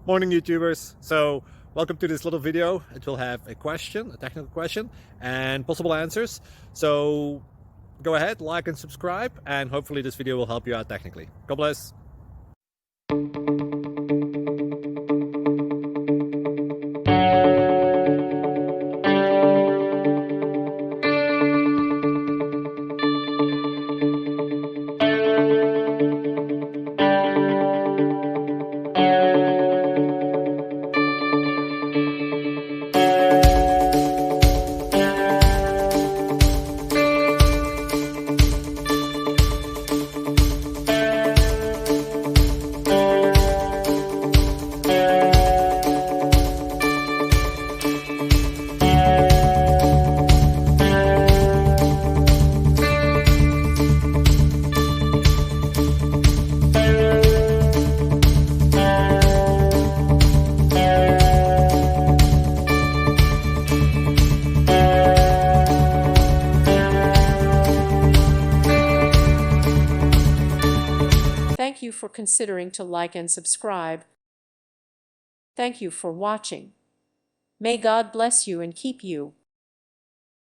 Morning, YouTubers. So welcome to this little video. It will have a question, a technical question, and possible answers. So go ahead, like and subscribe, and hopefully this video will help you out technically. God bless. Thank you for considering to like and subscribe. Thank you for watching. May God bless you and keep you.